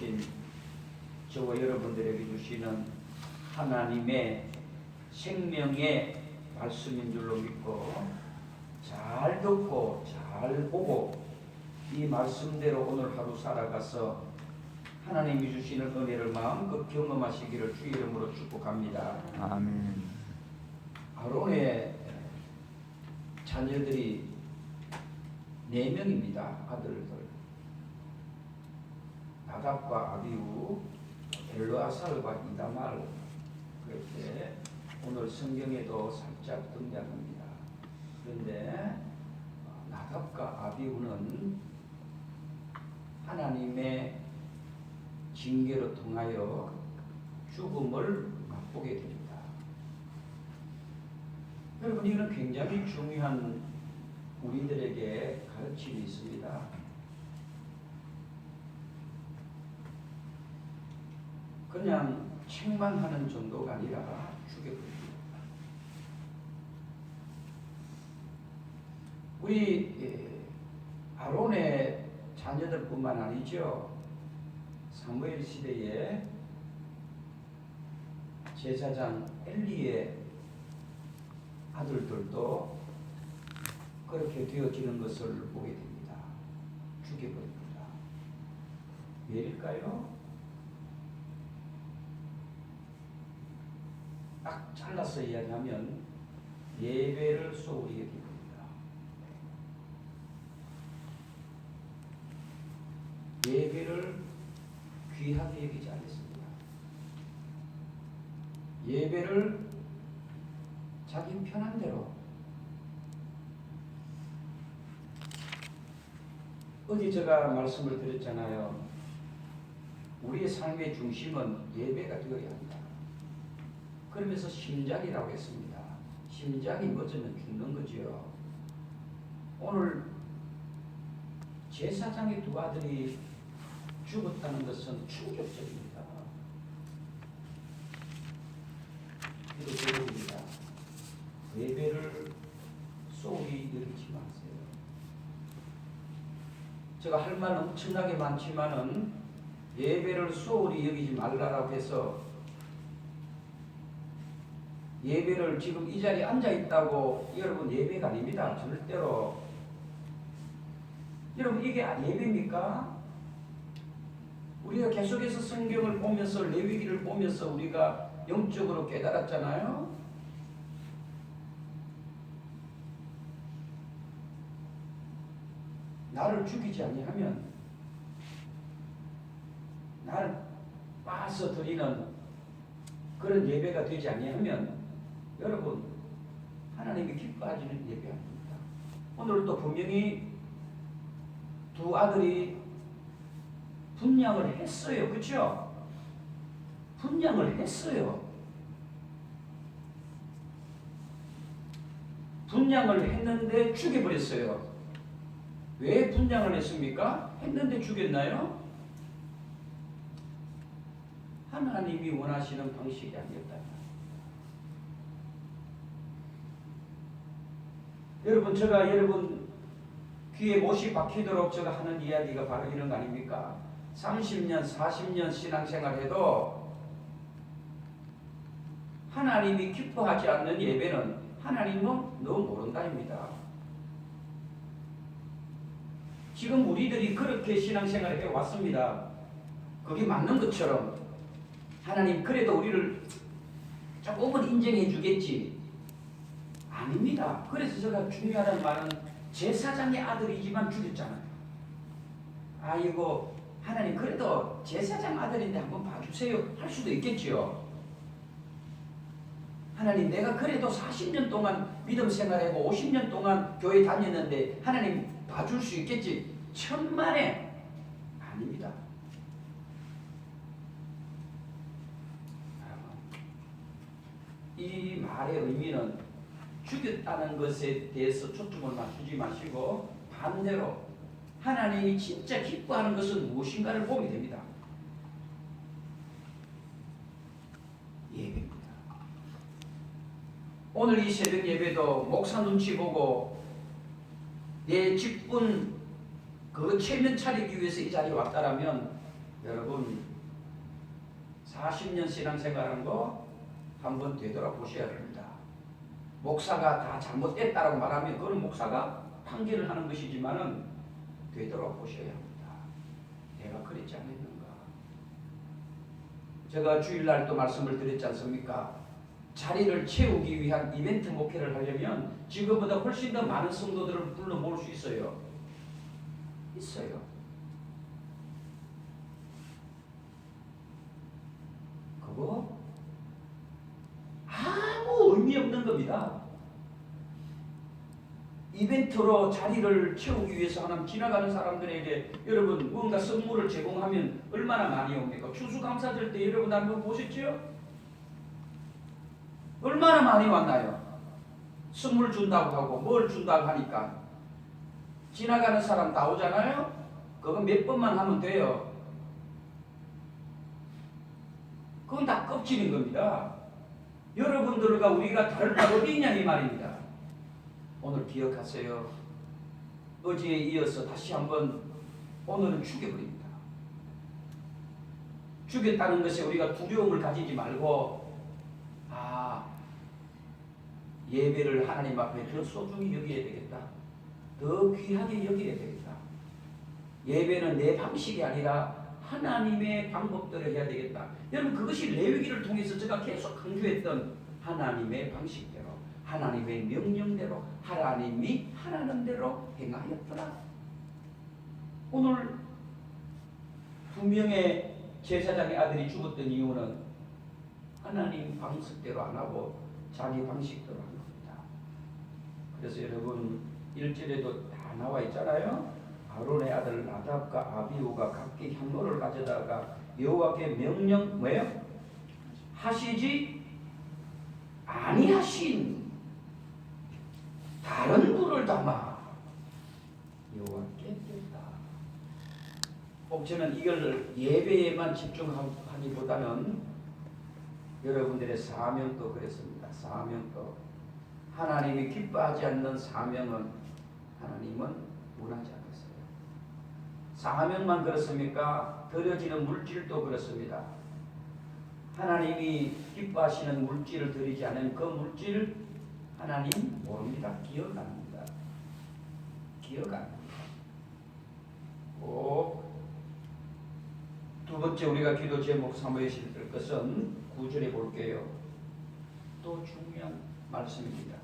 오신 저와 여러분들에게 주시는 하나님의 생명의 말씀인 줄로 믿고 잘 듣고 잘 보고 이 말씀대로 오늘 하루 살아가서 하나님이 주시는 은혜를 마음껏 경험하시기를 주의 이름으로 축복합니다. 아멘. 아론의 자녀들이 4명입니다. 아들들. 나답과 아비후, 엘르아살과 이다말. 그렇게 오늘 성경에도 살짝 등장합니다. 그런데 나답과 아비후는 하나님의 징계로 통하여 죽음을 맛보게 됩니다. 여러분, 이건 굉장히 중요한 우리들에게 가르침이 있습니다. 그냥 책만 하는 정도가 아니라 죽여버립니다. 우리 아론의 자녀들뿐만 아니죠. 사무엘 시대에 제사장 엘리의 아들들도 그렇게 되어지는 것을 보게 됩니다. 죽여버립니다. 왜일까요? 딱 잘라서 이야기하면 예배를 소홀히 여깁니다. 예배를 귀하게 여기지 않습니다. 예배를 자기 편한 대로, 어제 제가 말씀을 드렸잖아요. 우리의 삶의 중심은 예배가 되어야 한다. 그러면서 심장이라고 했습니다. 심장이 멎으면 죽는 거지요. 오늘 제사장의 2 아들이 죽었다는 것은 충격적입니다. 이거 제목입니다. 예배를 소홀히 여기지 마세요. 제가 할 말 엄청나게 많지만은 예배를 소홀히 여기지 말라라고 해서 예배를 지금 이 자리에 앉아 있다고 여러분 예배가 아닙니다. 절대로. 여러분, 이게 예배입니까? 우리가 계속해서 성경을 보면서 레위기를 보면서 우리가 영적으로 깨달았잖아요. 나를 죽이지 아니하면, 나를 빠서 드리는 그런 예배가 되지 아니하면 여러분 하나님이 기뻐하시는 예배 아닙니다. 오늘 또 분명히 2 아들이 분향을 했어요. 그렇죠? 분향을 했어요. 분향을 했는데 죽여버렸어요. 왜 분향을 했습니까? 했는데 죽였나요? 하나님이 원하시는 방식이 아니었다. 여러분, 제가 여러분 귀에 못이 박히도록 제가 하는 이야기가 바로 이런 거 아닙니까? 30년, 40년 신앙생활 해도 하나님이 기뻐하지 않는 예배는 하나님은 너 모른다입니다. 지금 우리들이 그렇게 신앙생활을 해왔습니다. 그게 맞는 것처럼 하나님 그래도 우리를 조금은 인정해 주겠지. 아닙니다. 그래서 제가 중요하다는 말은 제사장의 아들이지만 죽였잖아요. 아이고 하나님 그래도 제사장 아들인데 한번 봐주세요 할 수도 있겠지요. 하나님 내가 그래도 40년 동안 믿음 생활하고 50년 동안 교회 다녔는데 하나님 봐줄 수 있겠지. 천만에 아닙니다. 이 말의 의미는 죽였다는 것에 대해서 초점을 맞추지 마시고 반대로 하나님이 진짜 기뻐하는 것은 무엇인가를 보게 됩니다. 예배입니다. 오늘 이 새벽 예배도 목사 눈치 보고 내 직분 그 체면 차리기 위해서 이 자리에 왔다라면 여러분 40년 신앙생활한 거 한번 되돌아보셔야 됩니다. 목사가 다 잘못됐다라고 말하면 그건 목사가 판결을 하는 것이지만은 되돌아보셔야 합니다. 내가 그랬지 않았는가. 제가 주일날 또 말씀을 드렸지 않습니까? 자리를 채우기 위한 이벤트 목회를 하려면 지금보다 훨씬 더 많은 성도들을 불러 모을 수 있어요. 있어요. 그거 아무 의미 없는 겁니다. 이벤트로 자리를 채우기 위해서 하는 지나가는 사람들에게 여러분 뭔가 선물을 제공하면 얼마나 많이 옵니까? 추수감사절 때 여러분 한번 보셨죠? 얼마나 많이 왔나요? 선물 준다고 하고 뭘 준다고 하니까 지나가는 사람 다 오잖아요? 그거 몇 번만 하면 돼요. 그건 다 껍질인 겁니다. 여러분들과 우리가 다를 바가 어디 있냐 이 말입니다. 오늘 기억하세요. 어제에 이어서 다시 한번 오늘은 죽여버립니다. 죽였다는 것에 우리가 두려움을 가지지 말고 예배를 하나님 앞에 더 소중히 여겨야 되겠다. 더 귀하게 여겨야 되겠다. 예배는 내 방식이 아니라 하나님의 방법대로 해야 되겠다. 여러분 그것이 레위기를 통해서 제가 계속 강조했던 하나님의 방식대로 하나님의 명령대로 하나님이 하라는 대로 행하였더라. 오늘 두 명의 제사장의 아들이 죽었던 이유는 하나님 방식대로 안 하고 자기 방식대로 한 겁니다. 그래서 여러분 1절에도 다 나와 있잖아요. 아론의 아들 나답과 아비후가 각기 향로를 가져다가 여호와께 명령 뭐예요? 하시지 아니하신 다른 불을 담아 여호와께 드렸다. 저는 이걸 예배에만 집중하기보다는 여러분들의 사명도 그랬습니다. 사명도 하나님이 기뻐하지 않는 사명은 하나님은 원하지 않았어요. 사명만 그렇습니까? 드려지는 물질도 그렇습니다. 하나님이 기뻐하시는 물질을 드리지 않으면 그 물질 하나님 모릅니다. 기억 안 합니다. 기억 안 합니다. 두 번째 우리가 기도 제목 삼으셔야 될 것은 9절에 볼게요. 또 중요한 말씀입니다.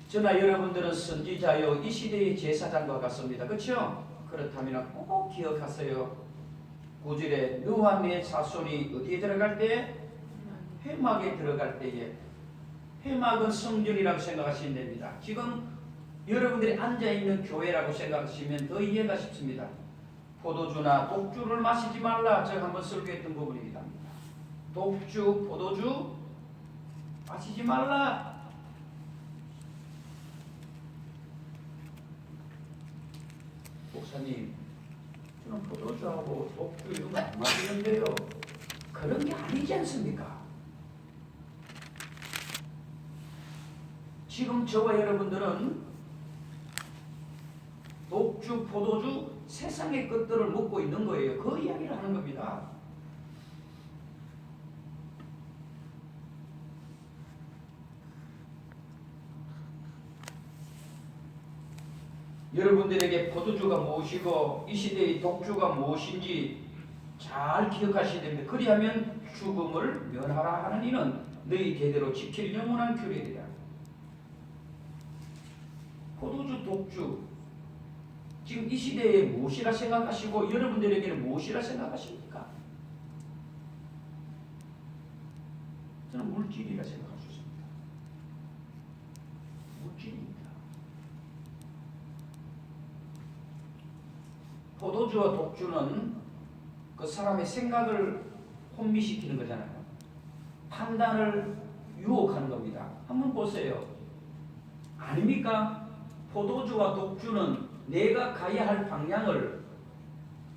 저나 여러분들은 선지자요 이 시대의 제사장과 같습니다. 그렇죠? 그렇다면 꼭 기억하세요. 9절에 너와 네 자손이 어디에 들어갈 때? 회막에 들어갈 때에. 회막은 성전이라고 생각하시면 됩니다. 지금 여러분들이 앉아있는 교회라고 생각하시면 더 이해가 쉽습니다. 포도주나 독주를 마시지 말라. 제가 한번 설교했던 부분입니다. 독주, 포도주 마시지 말라. 목사님, 저는 포도주하고 독주 이런 거 안 마시는데요. 그런 게 아니지 않습니까? 지금 저와 여러분들은 독주, 포도주, 세상의 것들을 먹고 있는 거예요. 그 이야기를 하는 겁니다. 여러분들에게 포도주가 무엇이고 이 시대의 독주가 무엇인지 잘 기억하셔야 됩니다. 그리하면 죽음을 면하라 하는 이는 너희 대대로 지킬 영원한 규례이라. 포도주, 독주 지금 이 시대에 무엇이라 생각하시고 여러분들에게는 무엇이라 생각하십니까? 저는 물질이라 생각할 수 있습니다. 물질입니다. 포도주와 독주는 그 사람의 생각을 혼미시키는 거잖아요. 판단을 유혹하는 겁니다. 한번 보세요. 아닙니까? 포도주와 독주는 내가 가야 할 방향을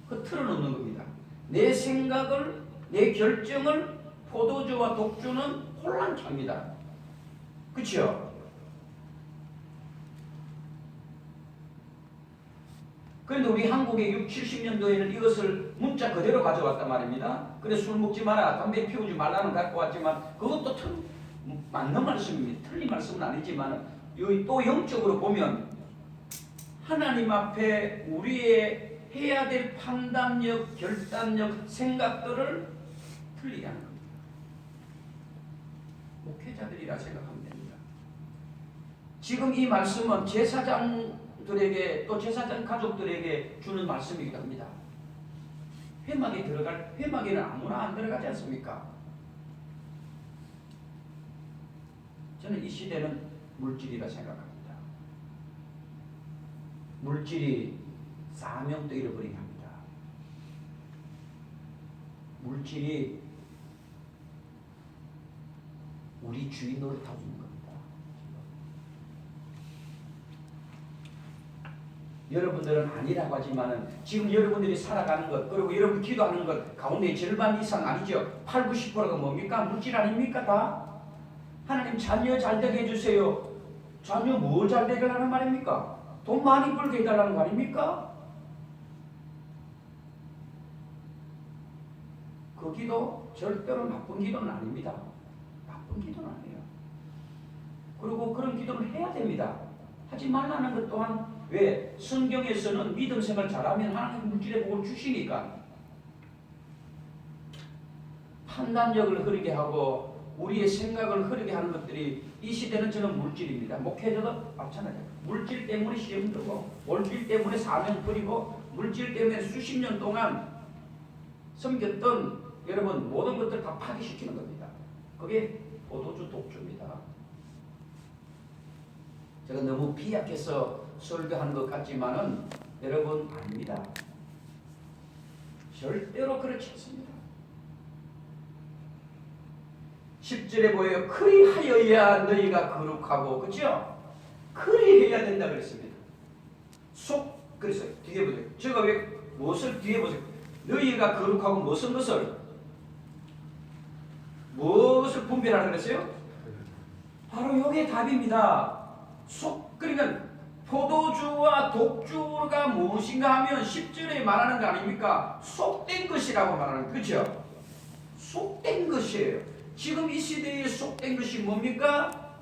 틀어놓는 겁니다. 내 생각을, 내 결정을 포도주와 독주는 혼란케 합니다. 그렇죠? 그런데 우리 한국의 6, 70년도에는 이것을 문자 그대로 가져왔단 말입니다. 그래 술 먹지 마라, 담배 피우지 말라는 갖고 왔지만 그것도 맞는 말씀입니다. 틀린 말씀은 아니지만 여기 또 영적으로 보면 하나님 앞에 우리의 해야 될 판단력, 결단력, 생각들을 틀리게 하는 겁니다. 목회자들이라 생각하면 됩니다. 지금 이 말씀은 제사장들에게 또 제사장 가족들에게 주는 말씀이기도 합니다. 회막에는 아무나 안 들어가지 않습니까? 저는 이 시대는 물질이라 생각합니다. 물질이 사명도 잃어버리게 합니다. 물질이 우리 주인 노릇하고 있는 겁니다. 여러분들은 아니라고 하지만은 지금 여러분들이 살아가는 것 그리고 여러분 기도하는 것 가운데 절반 이상 아니죠. 8, 90%가 뭡니까? 물질 아닙니까 다? 하나님 자녀 잘되게 해주세요. 자녀 뭐 잘되게 하는 말입니까? 돈 많이 벌게 해달라는 거 아닙니까? 그 기도 절대로 나쁜 기도는 아닙니다. 나쁜 기도는 아니에요. 그리고 그런 기도를 해야 됩니다. 하지 말라는 것 또한 왜? 성경에서는 믿음 생활 잘하면 하나님 물질의 복을 주시니까 판단력을 흐르게 하고 우리의 생각을 흐르게 하는 것들이 이 시대는 저는 물질입니다. 목회자도 마찬가지예요. 물질 때문에 시험 들고 물질 때문에 사명 버리고 물질 때문에 수십 년 동안 섬겼던 여러분 모든 것들 다 파괴시키는 겁니다. 그게 포도주 독주입니다. 제가 너무 비약해서 설교하는 것 같지만은 여러분 아닙니다. 절대로 그렇지 않습니다. 10절에 보여요. 그리하여야 너희가 거룩하고 그렇죠? 그리해야 된다 그랬습니다. 그래서 뒤에 보세요. 제가 왜 무엇을 뒤에 보세요. 너희가 거룩하고 무슨 무엇을 분별하라 그랬어요? 바로 이게 답입니다. 그러니까 포도주와 독주가 무엇인가 하면 10절에 말하는 거 아닙니까? 속된 것이라고 말하는 거죠. 그렇죠? 속된 것이에요. 지금 이 시대에 속된 것이 뭡니까?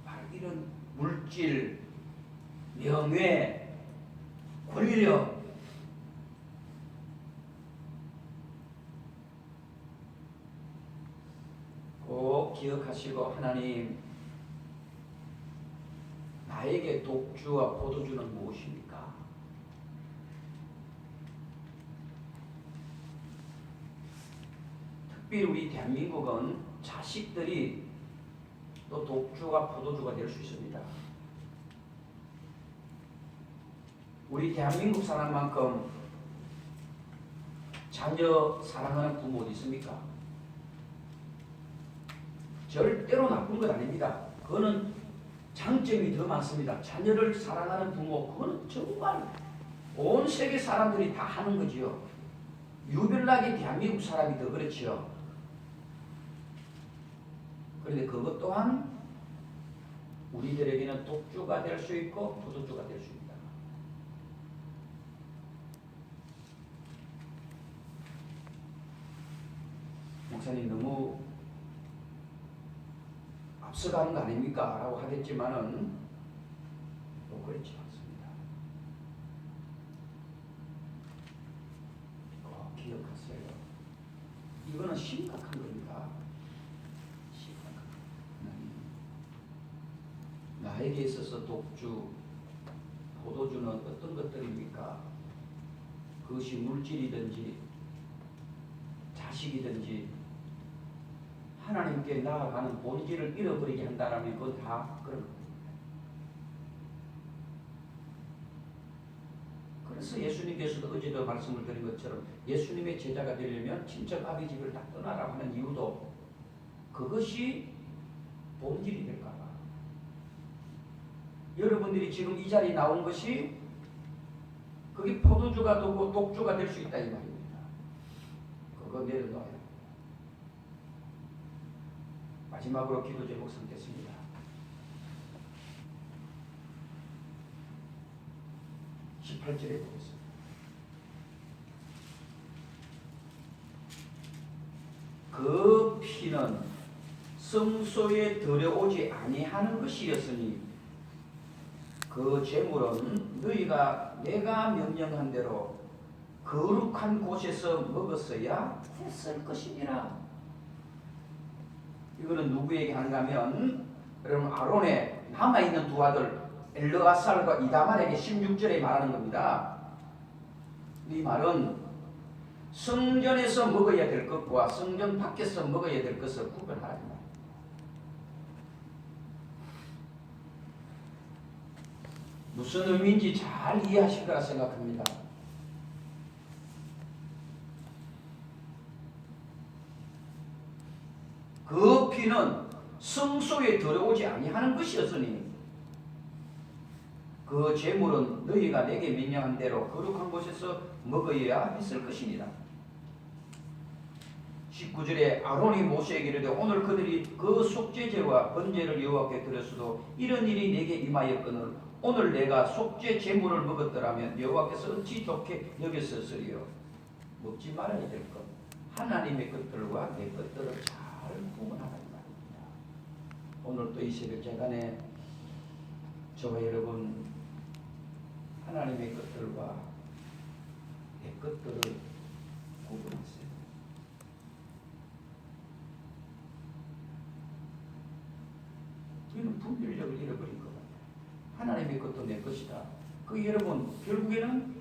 바로 이런 물질, 명예, 권력, 꼭 기억하시고 하나님 나에게 독주와 포도주는 무엇입니까? 특별히 우리 대한민국은 자식들이 또 독주가 포도주가 될 수 있습니다. 우리 대한민국 사람만큼 자녀 사랑하는 부모 어디 있습니까? 절대로 나쁜 것 아닙니다. 그거는 장점이 더 많습니다. 자녀를 사랑하는 부모, 그거는 정말 온 세계 사람들이 다 하는 거지요. 유별나게 대한민국 사람이 더 그렇지요. 그런데 그것 또한 우리들에게는 독주가 될 수 있고 포도주가 될 수 있다. 목사님 너무 앞서가는 거 아닙니까? 라고 하겠지만은 또 그렇지 않습니다. 꼭 기억하세요. 이거는 심각한 겁니다. 심각한 나에게 있어서 독주, 포도주는 어떤 것들입니까? 그것이 물질이든지 자식이든지 하나님께 나아가는 본질을 잃어버리게 한다면 그건 다 그런 겁니다. 그래서 예수님께서도 어제도 말씀을 드린 것처럼 예수님의 제자가 되려면 친척 아비 집을 다 떠나라고 하는 이유도 그것이 본질이 될까 봐. 여러분들이 지금 이 자리에 나온 것이 그게 포도주가 되고 독주가 될 수 있다 이 말입니다. 그거 내려놔요. 마지막으로 기도 제목 삼겠습니다. 18절에 보겠습니다. 그 피는 성소에 들여오지 아니하는 것이었으니 그 제물은 너희가 내가 명령한 대로 거룩한 곳에서 먹었어야 했을 것이니라. 이거는 누구에게 하는가 하면 여러분 아론의 남아있는 두 아들 엘르아살과 이다말에게 16절에 말하는 겁니다. 이 말은 성전에서 먹어야 될 것과 성전 밖에서 먹어야 될 것을 구분하라. 무슨 의미인지 잘 이해하실 거라 생각합니다. 그 피는 성소에 들어오지 아니하는 것이었으니 그 제물은 너희가 내게 명령한 대로 거룩한 곳에서 먹어야 했을 것입니다. 19절에 아론이 모세에게 이르되 오늘 그들이 그 속죄제와 번제를 여호와께 드렸어도 이런 일이 내게 임하였거늘 오늘 내가 속죄 제물을 먹었더라면 여호와께서 어찌 좋게 여겼었으리요. 먹지 말아야 될 것, 하나님의 것들과 내 것들을 잘 구분하라 말입니다. 오늘 또 이 새벽 재단에 저와 여러분 하나님의 것들과 내 것들을 구분하세요. 우리는 분별력을 잃어버린 것 같아요. 하나님의 것도 내 것이다. 그 여러분 결국에는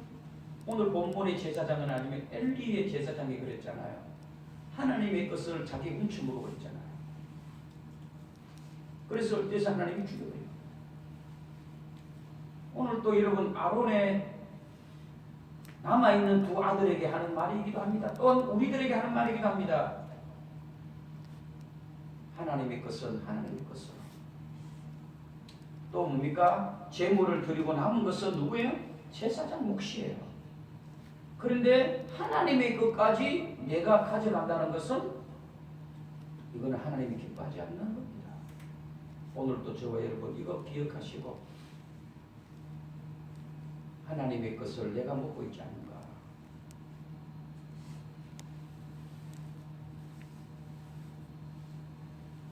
오늘 본문의 제사장은 아니면 엘리의 제사장이 그랬잖아요. 하나님의 것을 자기 훔쳐 먹어버렸잖아요. 그래서 어때서 하나님이 죽여버려요. 오늘 또 여러분 아론의 남아있는 두 아들에게 하는 말이기도 합니다. 또한 우리들에게 하는 말이기도 합니다. 하나님의 것은 하나님의 것으로. 또 뭡니까? 제물을 드리고 남은 것은 누구예요? 제사장 몫이에요. 그런데 하나님의 것까지 내가 가져간다는 것은 이거는 하나님이 기뻐하지 않는 겁니다. 오늘도 저와 여러분 이거 기억하시고 하나님의 것을 내가 먹고 있지 않는가.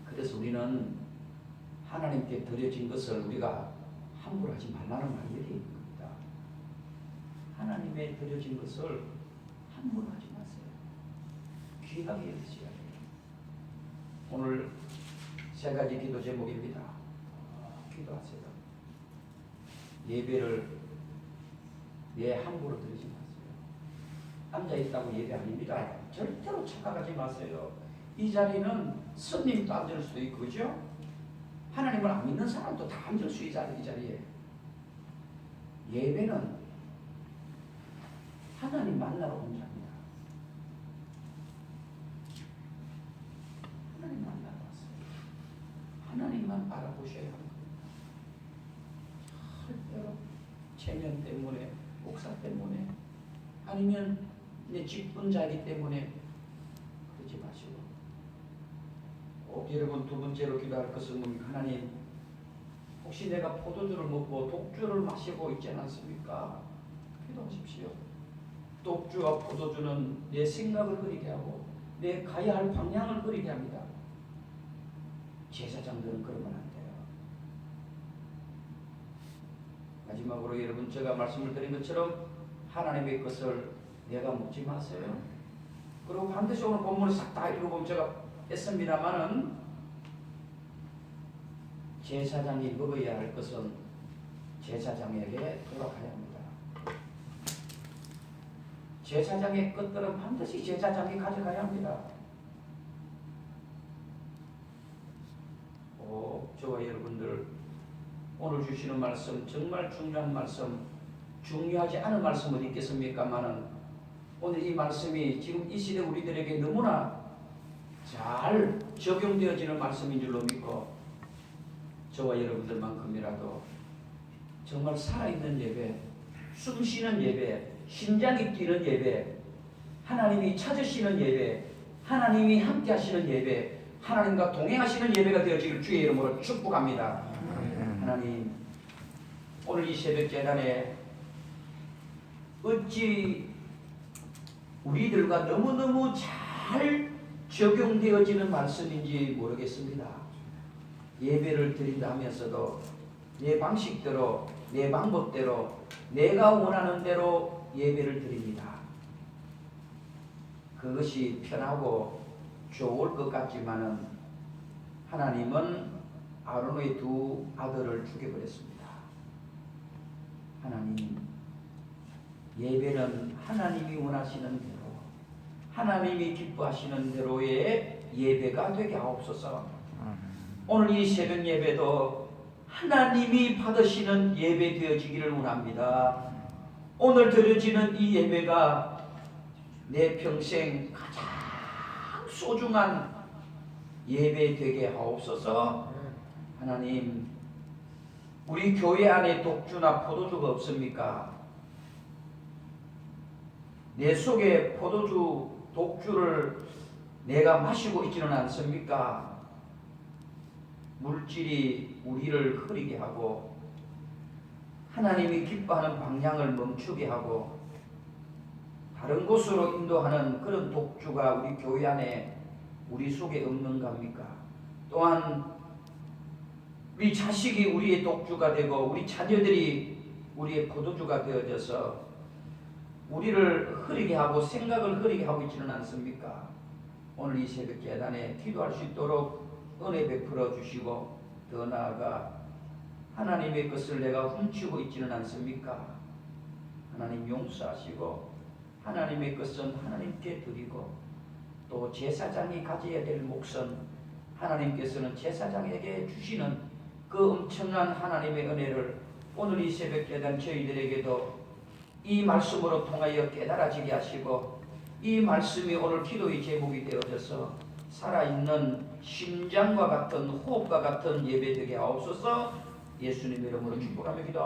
그래서 우리는 하나님께 드려진 것을 우리가 함부로 하지 말라는 말이 여기 있는 겁니다. 하나님의 드려진 것을 함부로 하지 마세요. 귀하게 여기셔야 돼요. 오늘 세 가지 기도 제목입니다. 기도하세요. 예배를 내 함부로 드리지 마세요. 앉아있다고 예배 아닙니다. 절대로 착각하지 마세요. 이 자리는 스님도 앉을 수도 있고 그죠? 하나님을 안 믿는 사람도 다 앉을 수 있는 이 자리에. 예배는 하나님 만나러 온 자입니다. 하나님 만나러 왔어요. 하나님만 바라보셔야 합니다. 절대로 체면 때문에, 목사 때문에, 아니면 내 직분자이기 때문에 그러지 마시고 여러분 두 번째로 기도할 것은 뭡니까? 하나님, 혹시 내가 포도주를 먹고 독주를 마시고 있지 않습니까? 기도하십시오. 독주와 포도주는 내 생각을 흐리게 하고 내 가야 할 방향을 흐리게 합니다. 제사장들은 그러면 안 돼요. 마지막으로 여러분 제가 말씀을 드린 것처럼 하나님의 것을 내가 먹지 마세요. 그리고 반드시 오늘 본문을 싹 다 읽어보면 제가 했습니다마는 제사장이 먹어야 할 것은 제사장에게 돌아가야 합니다. 제사장의 것들은 반드시 제사장이 가져가야 합니다. 저와 여러분들 오늘 주시는 말씀 정말 중요한 말씀, 중요하지 않은 말씀은 있겠습니까마는 오늘 이 말씀이 지금 이 시대 우리들에게 너무나 잘 적용되어지는 말씀인 줄로 믿고 저와 여러분들만큼이라도 정말 살아있는 예배, 숨쉬는 예배, 심장이 뛰는 예배, 하나님이 찾으시는 예배, 하나님이 함께 하시는 예배, 하나님과 동행하시는 예배가 되어지길 주의 이름으로 축복합니다. 하나님, 오늘 이 새벽 재단에 어찌 우리들과 너무너무 잘 적용되어지는 말씀인지 모르겠습니다. 예배를 드린다 하면서도 내 방식대로, 내 방법대로, 내가 원하는 대로 예배를 드립니다. 그것이 편하고 좋을 것 같지만은 하나님은 아론의 두 아들을 죽여버렸습니다. 하나님, 예배는 하나님이 원하시는 대로, 하나님이 기뻐하시는 대로의 예배가 되게 하옵소서. 오늘 이 새벽 예배도 하나님이 받으시는 예배 되어지기를 원합니다. 오늘 드려지는 이 예배가 내 평생 가장 소중한 예배 되게 하옵소서. 하나님, 우리 교회 안에 독주나 포도주가 없습니까? 내 속에 포도주, 독주를 내가 마시고 있지는 않습니까? 물질이 우리를 흐리게 하고 하나님이 기뻐하는 방향을 멈추게 하고 다른 곳으로 인도하는 그런 독주가 우리 교회 안에 우리 속에 없는갑니까? 또한 우리 자식이 우리의 독주가 되고 우리 자녀들이 우리의 포도주가 되어져서 우리를 흐리게 하고 생각을 흐리게 하고 있지는 않습니까? 오늘 이 새벽 예단에 기도할 수 있도록 은혜 베풀어 주시고 더 나아가 하나님의 것을 내가 훔치고 있지는 않습니까? 하나님 용서하시고 하나님의 것은 하나님께 드리고 또 제사장이 가져야 될 몫은 하나님께서는 제사장에게 주시는 그 엄청난 하나님의 은혜를 오늘 이 새벽 예단 저희들에게도 이 말씀으로 통하여 깨달아지게 하시고 이 말씀이 오늘 기도의 제목이 되어져서 살아있는 심장과 같은 호흡과 같은 예배되게 하옵소서. 예수님의 이름으로 축복하며 기도합니다.